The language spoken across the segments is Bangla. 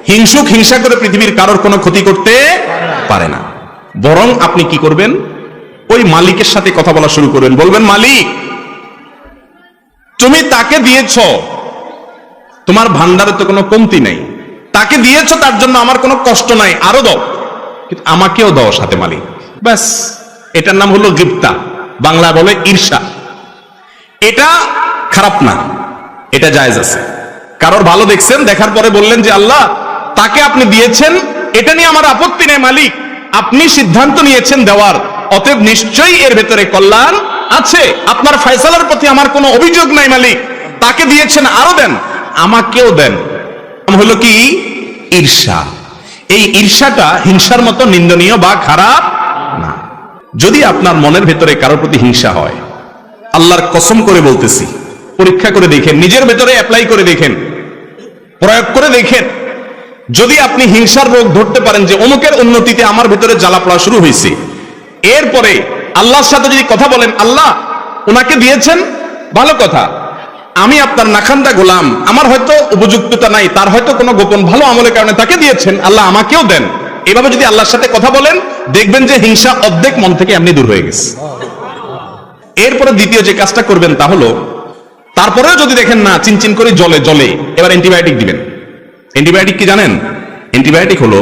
হিংসুক হিংসা করে পৃথিবীর কারোর কোনো ক্ষতি করতে পারে না। বরং আপনি কি করবেন, ওই মালিকের সাথে কথা বলা শুরু করবেন, বলবেন মালিক তুমি তাকে দিয়েছ, তোমার ভান্ডারে তো কোনো কমতি নাই, তাকে দিয়েছ তার জন্য আমার কোনো কষ্ট নাই, আরো দাও, কিন্তু আমাকেও দাও সাথে মালিক। ব্যাস, এটার নাম হলো গিবতা, বাংলা বলে ঈর্ষা। এটা খারাপ না, এটা জায়েজ আছে। কারোর ভালো দেখছেন, দেখার পরে বললেন যে আল্লাহ তাকে আপনি দিয়েছেন, এটা নিয়ে আমার আপত্তি নেই মালিক, আপনি সিদ্ধান্ত নিয়েছেন দেওয়ার, অতএব নিশ্চয়ই এর ভেতরে কল্যাণ আছে, আপনার ফয়সালার প্রতি আমার কোনো অভিযোগ নাই মালিক, তাকে দিয়েছেন আরো দেন, আমাকেও দেন। হলো কি ঈর্ষা। এই ঈর্ষাটা হিংসার মতো নিন্দনীয় বা খারাপ না। যদি আপনার মনের ভেতরে কারোর প্রতি হিংসা হয়, আল্লাহর কসম করে বলতেছি, পরীক্ষা করে দেখেন, নিজের ভেতরে অ্যাপ্লাই করে দেখেন, প্রয়োগ করে দেখেন। যদি আপনি হিংসার রোগ ধরতে পারেন যে অমুকের উন্নতিতে আমার ভেতরে জ্বালা পড়া শুরু হয়েছে, এরপরে আল্লাহর সাথে যদি কথা বলেন, আল্লাহ ওনাকে দিয়েছেন ভালো কথা, আমি আপনার নাখান্দা গোলাম, আমার হয়তো উপযুক্ততা নাই, তার হয়তো কোনো গোপন ভালো আমলের কারণে তাকে দিয়েছেন, আল্লাহ আমাকেও দেন, এভাবে যদি আল্লাহর সাথে কথা বলেন, দেখবেন যে হিংসা অর্ধেক মন থেকে এমনি দূর হয়ে গেছে। এরপরে দ্বিতীয় যে কাজটা করবেন তা হলো, তারপরেও যদি দেখেন না চিনচিন করে জলে জলে, এবার অ্যান্টিবায়োটিক দিবেন। অ্যান্টিবায়োটিক কি জানেন? অ্যান্টিবায়োটিক হলো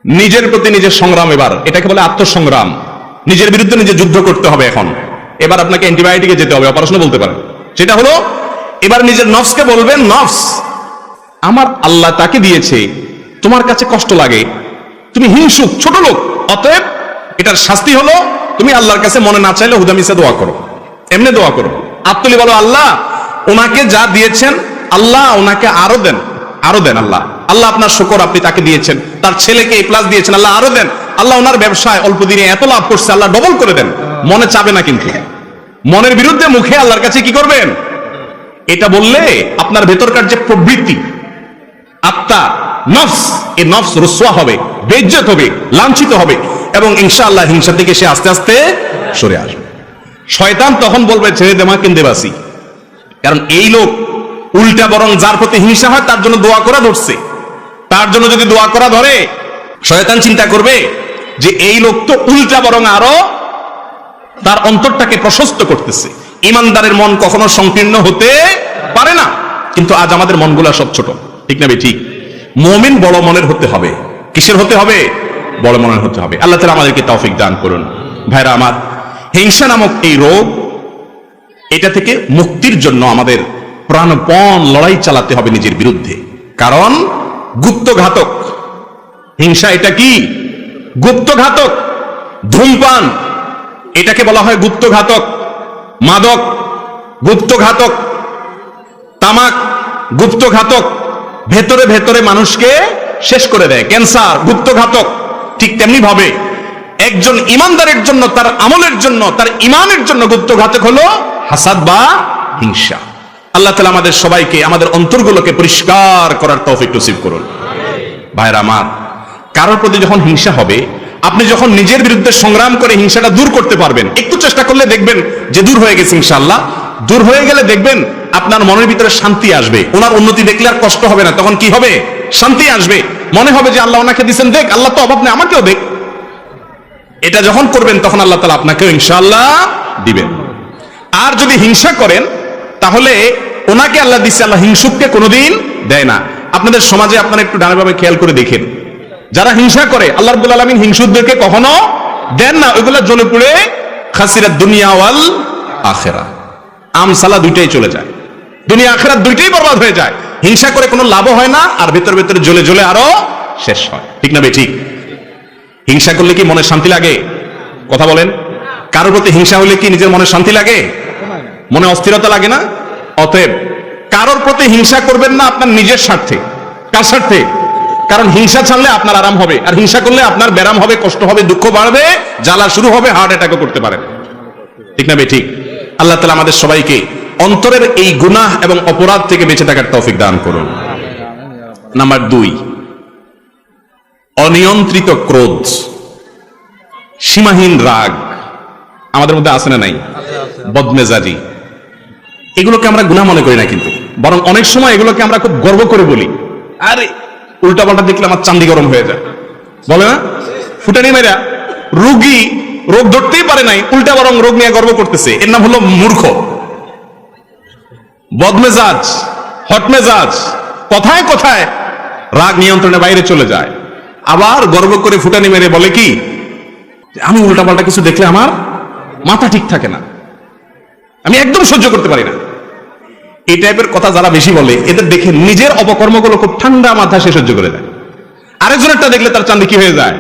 নিজের প্রতি নিজের সংগ্রাম। এবার এটাকে বলে আত্মসংগ্রাম, নিজের বিরুদ্ধে নিজে যুদ্ধ করতে হবে। এখন এবার আপনাকে অ্যান্টিবায়োটিকে যেতে হবে, অপারেশনও বলতে পারেন। সেটা হলো এবার নিজের নফসকে বলবেন, নফস আমার আল্লাহ তাকে দিয়েছে, তোমার কাছে কষ্ট লাগে, তুমি হিংসুক ছোট লোক, অতএব এটার শাস্তি হলো তুমি আল্লাহর কাছে মনে না চাইলে হুদামিসে দোয়া করো, এমনি দোয়া করো, আত্মলি বলো, আল্লাহ ওনাকে যা দিয়েছেন আল্লাহ ওনাকে আরো দেন, আরো দেন, আল্লাহ আল্লাহ আপনার শুকর, আপনি তাকে দিয়েছেন, তার ছেলেকে এই প্লাস দিয়েছেন, আল্লাহ আরো দেন, আল্লাহ ওনার ব্যবসায় অল্প দিনে এত লাভ করছে, আল্লাহ ডবল করে দেন। মনে চাবে না, কিন্তু মনের বিরুদ্ধে মুখে আল্লাহর কাছে কি করবেন? এটা বললে আপনার ভেতরকার যে প্রবৃত্তি, আত্মা, নফস, এই নফস রুসওয়া হবে, বেইজ্জত হবে, লাঞ্ছিত হবে, এবং ইনশাআল্লাহ হিংসা থেকে সে আস্তে আস্তে সরে আসবে। শয়তান তখন বলবে ছেড়ে দে মা, কেন্দে বাসি, কারণ এই লোক উল্টা বরং যার প্রতি হিংসা হয় তার জন্য দোয়া করা ধরছে। তার জন্য যদি দোয়া করা ধরে, শয়তান চিন্তা করবে যে এই লোক তো উল্টা বরং আরো তার অন্তরটাকে প্রশস্ত করতেছে। ইমানদারের মন কখনো সংকীর্ণ হতে পারে না, কিন্তু আজ আমাদের মনগুলা সব ছোট, ঠিক না? ঠিক। মুমিন বড় মনের হতে হবে। কিসের হতে হবে? বড় মনের হতে হবে। আল্লাহ তাআলা আমাদেরকে তৌফিক দান করুন। ভাইরা আমার, হিংসা নামক এই রোগ, এটা থেকে মুক্তির জন্য আমাদের প্রাণপণ লড়াই চালাতে হবে নিজের বিরুদ্ধে। কারণ গুপ্তঘাতক হিংসা, এটা কি? গুপ্তঘাতক। ধূমপান, এটাকে বলা হয় গুপ্তঘাতক। মাদক গুপ্তঘাতক, তামাক গুপ্তঘাতক, ভেতরে ভেতরে মানুষকে শেষ করে দেয়। ক্যান্সার গুপ্তঘাতক। ঠিক তেমনি ভাবে একজন ইমানদারের জন্য, তার আমলের জন্য, তার ইমানের জন্য গুপ্তঘাতক হলো হাসাদ বা হিংসা। আল্লাহ তাআলা আমাদের সবাইকে, আমাদের অন্তরগুলোকে পরিষ্কার করার তৌফিক নসিব করুন। ভাইরা আমার, কারোর প্রতি যখন হিংসা হবে, আপনি যখন নিজের বিরুদ্ধে সংগ্রাম করে হিংসাটা দূর করতে পারবেন, একটু চেষ্টা করলে দেখবেন যে দূর হয়ে গেছে ইনশাআল্লাহ। দূর হয়ে গেলে দেখবেন আপনার মনের ভিতরে শান্তি আসবে। ওনার উন্নতি দেখলে আর কষ্ট হবে না, তখন কি হবে? শান্তি আসবে। মনে হবে যে আল্লাহ ওনাকে দিয়েছেন, দেখ আল্লাহ তো অভাব নেই, আমাকেও দেখ। এটা যখন করবেন তখন আল্লাহ তাআলা আপনাকেও ইনশাআল্লাহ দিবেন। আর যদি হিংসা করেন, তাহলে ওনাকে আল্লাহ দিচ্ছে, আল্লাহ হিংসুককে কোনোদিন দেয় না। আপনাদের সমাজে আপনারা একটু ডানাভাবে খেয়াল করে দেখেন, যারা হিংসা করে আল্লাহ রাব্বুল আলামিন হিংসুকদেরকে কখনো দেন না। ওইগুলা জ্বলে পুড়ে খাসিরাত দুনিয়া ওয়াল আখিরা, আমসালা দুইটাই চলে যায়, দুনিয়া আখিরাত দুইটাই বরবাদ হয়ে যায়। হিংসা করে কোনো লাভও হয় না, আর ভেতর ভেতরে জ্বলে জ্বলে আরো শেষ হয়। ঠিক না ঠিক? হিংসা করলে কি মনে শান্তি লাগে? কথা বলেন। কারোর প্রতি হিংসা হলে কি নিজের মনে শান্তি লাগে? মনে অস্থিরতা লাগে না? অতএব কারোর প্রতি হিংসা করবেন না আপনার নিজের স্বার্থে। কার স্বার্থে? কারণ হিংসা ছাড়লে আপনার আরাম হবে, আর হিংসা করলে আপনার ব্যারাম হবে, কষ্ট হবে, দুঃখ বাড়বে, জ্বালা শুরু হবে, হার্ট অ্যাটাকও করতে পারেন। ঠিক না ঠিক? আল্লাহ তাআলা আমাদের সবাইকে অন্তরের এই গুনাহ এবং অপরাধ থেকে বেঁচে থাকার তৌফিক দান করুন। নাম্বার 2, অনিয়ন্ত্রিত ক্রোধ, সীমাহীন রাগ আমাদের মধ্যে আছে না নাই? বদমেজাজি, এগুলোকে আমরা গুনাহ মনে করি না, কিন্তু বরং অনেক সময় এগুলোকে আমরা খুব গর্ব করে বলি, আরে উল্টা পাল্টা দেখলে আমার চান্দি গরম হয়ে যায়, বলে না? ফুটানি মেরা রোগী রোগ ধরতেই পারে নাই, উল্টা বরং রোগ নিয়ে গর্ব করতেছে। এর নাম হলো মূর্খ, বদমেজাজ, হটমেজাজ, কথায় কথায় রাগ নিয়ন্ত্রণের বাইরে চলে যায়। আবার গর্ব করে ফুটানি মেরে বলে কি, আমি উল্টা পাল্টা কিছু দেখলে আমার মাথা ঠিক থাকে না, আমি একদম সহ্য করতে পারি না। এই টাইপের কথা যারা বেশি বলে, এদের দেখে নিজের অপকর্মগুলো খুব ঠান্ডা মাথা সে সহ্য করে যায়। আরেকজনেরটা দেখলে তার চান্দি কি হয়ে যায়,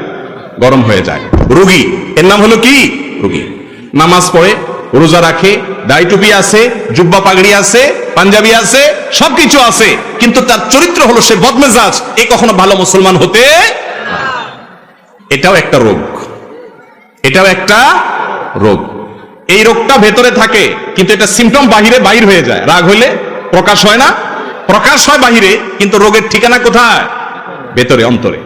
গরম হয়ে যায়। রোগী, এর নাম হলো কি, রোগী। নামাজ পড়ে, রোজা রাখে, দাড়ি টুপি আছে, জুব্বা পাগড়ি আছে, পাঞ্জাবি আছে, সবকিছু আছে, কিন্তু তার চরিত্র হলো সে বদমেজাজ, এ কখনো ভালো মুসলমান হতে। এটাও একটা রোগ, এটাও একটা রোগ। এই রোগটা ভেতরে থাকে, কিন্তু এটা সিমটম বাহিরে বাইর হয়ে যায়। রাগ হইলে প্রকাশ হয় না, প্রকাশ হয় বাহিরে, কিন্তু রোগের ঠিকানা কোথায়? ভেতরে, অন্তরে।